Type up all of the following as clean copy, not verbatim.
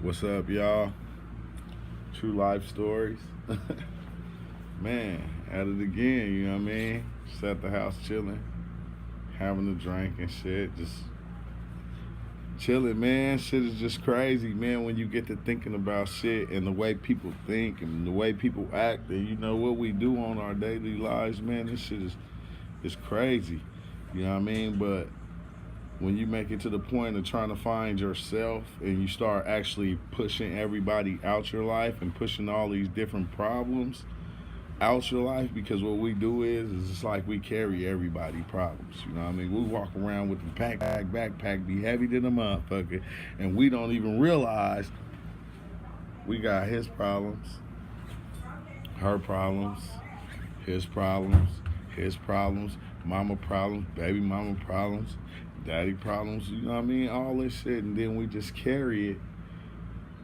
What's up, y'all? True life stories. Man, at it again, you know what I mean? Just at the house chilling, having a drink and shit. Just chilling, man. Shit is just crazy, man, when you get to thinking about shit and the way people think and the way people act and you know what we do on our daily lives, man. This shit is crazy. You know what I mean? But when you make it to the point of trying to find yourself and you start actually pushing everybody out your life and pushing all these different problems out your life, because what we do is it's like we carry everybody problems. You know what I mean? We walk around with the backpack be heavy than a motherfucker, and we don't even realize we got his problems, her problems, his problems, his problems, mama problems, baby mama problems, daddy problems, you know what I mean? All this shit, and then we just carry it,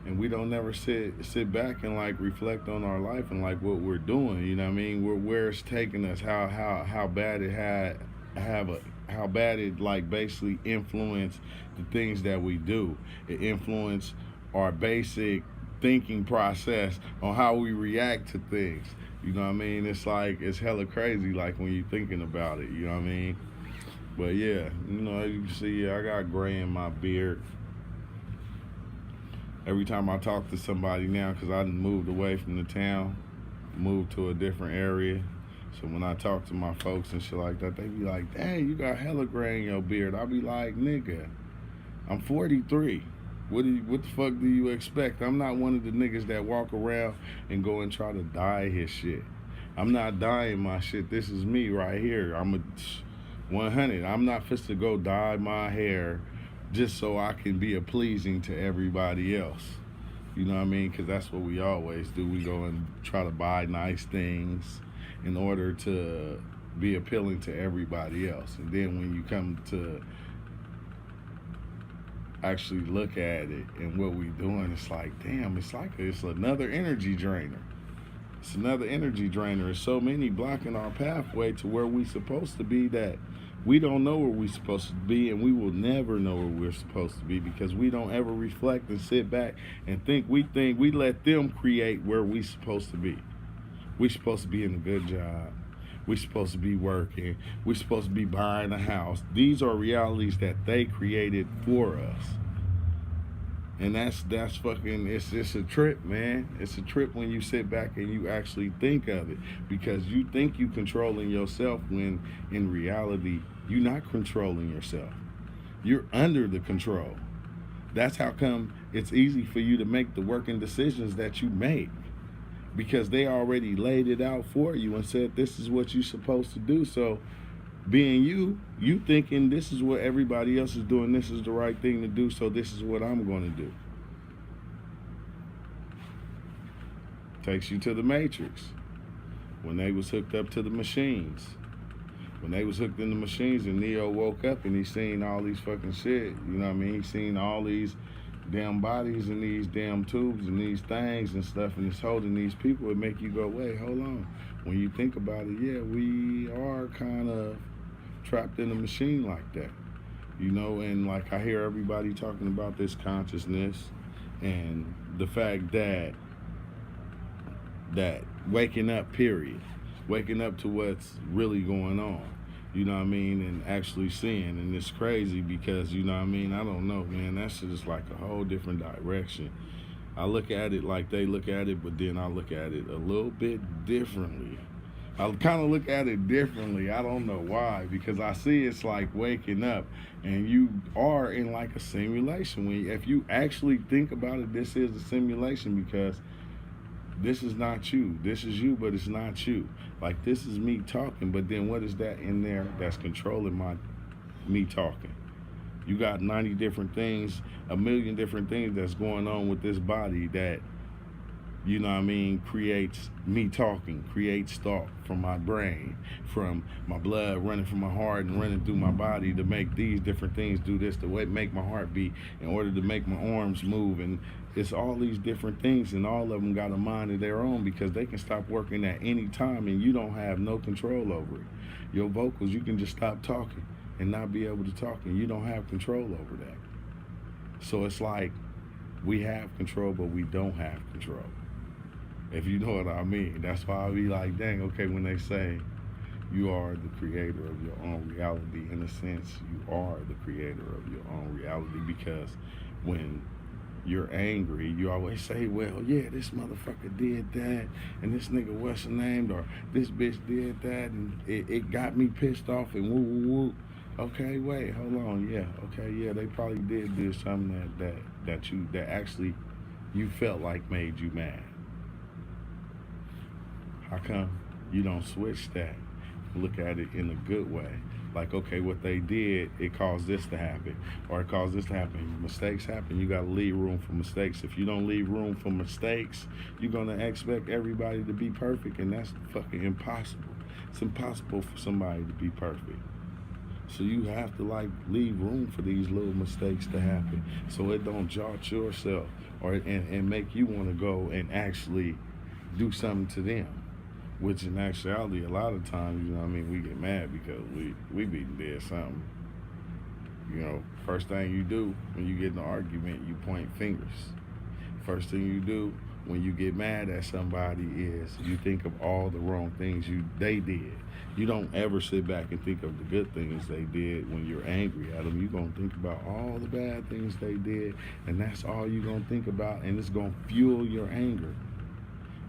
and we don't never sit back and like reflect on our life and like what we're doing. You know what I mean? Where it's taking us, how bad it how bad it like basically influenced the things that we do. It influenced our basic thinking process on how we react to things. You know what I mean? It's like it's hella crazy like when you're thinking about it, you know what I mean? But yeah, you know, you can see I got gray in my beard. Every time I talk to somebody now, because I moved away from the town, moved to a different area. So when I talk to my folks and shit like that, they be like, dang, you got hella gray in your beard. I be like, nigga, I'm 43. What the fuck do you expect? I'm not one of the niggas that walk around and go and try to dye his shit. I'm not dyeing my shit. This is me right here. I'm a 100. I'm not fit to go dye my hair just so I can be a pleasing to everybody else. You know what I mean? Because that's what we always do. We go and try to buy nice things in order to be appealing to everybody else. And then when you come to actually look at it and what we doing, it's like, damn, it's another energy drainer. It's another energy drainer. There's so many blocking our pathway to where we supposed to be that we don't know where we're supposed to be, and we will never know where we're supposed to be because we don't ever reflect and sit back and think we let them create where we supposed to be. We supposed to be in a good job. We supposed to be working. We supposed to be buying a house. These are realities that they created for us. And that's fucking, it's a trip, man. It's a trip when you sit back and you actually think of it, because you think you controlling yourself when in reality you're not controlling yourself. You're under the control. That's how come it's easy for you to make the working decisions that you make, because they already laid it out for you and said this is what you're supposed to do. So being you thinking this is what everybody else is doing, this is the right thing to do, so this is what I'm going to do. Takes you to the Matrix, when they was hooked up to the machines. When they was hooked in the machines and Neo woke up and he seen all these fucking shit, you know what I mean? He seen all these damn bodies and these damn tubes and these things and stuff, and it's holding these people. It make you go, wait, hold on. When you think about it, yeah, we are kind of trapped in a machine like that, you know. And like I hear everybody talking about this consciousness and the fact that waking up, period, waking up to what's really going on, you know what I mean, and actually seeing. And it's crazy because, you know what I mean, I don't know, man, that shit is like a whole different direction. I look at it like they look at it, but then I look at it a little bit differently. I kind of look at it differently. I don't know why, because I see it's like waking up and you are in like a simulation. If you actually think about it, this is a simulation, because this is not you. This is you, but it's not you. Like, this is me talking, but then what is that in there that's controlling me talking? You got 90 different things, a million different things that's going on with this body that, you know what I mean, creates me talking, creates thought from my brain, from my blood running from my heart and running through my body to make these different things do this, to make my heart beat, in order to make my arms move. And it's all these different things, and all of them got a mind of their own, because they can stop working at any time and you don't have no control over it. Your vocals, you can just stop talking and not be able to talk, and you don't have control over that. So it's like We have control, but we don't have control. If you know what I mean. That's why I be like, dang, okay, when they say you are the creator of your own reality, in a sense, you are the creator of your own reality, because when you're angry, you always say, well, yeah, this motherfucker did that, and this nigga what's her name, or this bitch did that, and it got me pissed off, and woo woo woo. Okay, wait, hold on, yeah, okay, yeah, they probably did do something that actually you felt like made you mad. How come you don't switch that? Look at it in a good way. Like, okay, what they did, it caused this to happen, or it caused this to happen. Mistakes happen. You got to leave room for mistakes. If you don't leave room for mistakes, you're going to expect everybody to be perfect, and that's fucking impossible. It's impossible for somebody to be perfect. So you have to like leave room for these little mistakes to happen, so it don't jot yourself or and make you want to go and actually do something to them. Which in actuality, a lot of times, you know what I mean, we get mad because we be did something. You know, first thing you do when you get in an argument, you point fingers. First thing you do when you get mad at somebody is you think of all the wrong things they did. You don't ever sit back and think of the good things they did when you're angry at them. You're going to think about all the bad things they did, and that's all you're going to think about, and it's going to fuel your anger.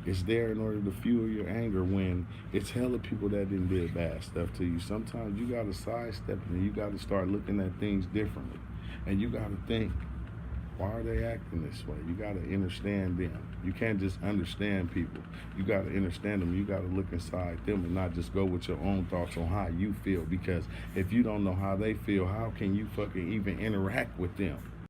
It's there in order to fuel your anger when it's hella people that didn't did bad stuff to you. Sometimes you got to sidestep it, and you got to start looking at things differently. And you got to think, why are they acting this way? You got to understand them. You can't just understand people. You got to understand them. You got to look inside them and not just go with your own thoughts on how you feel. Because if you don't know how they feel, how can you fucking even interact with them?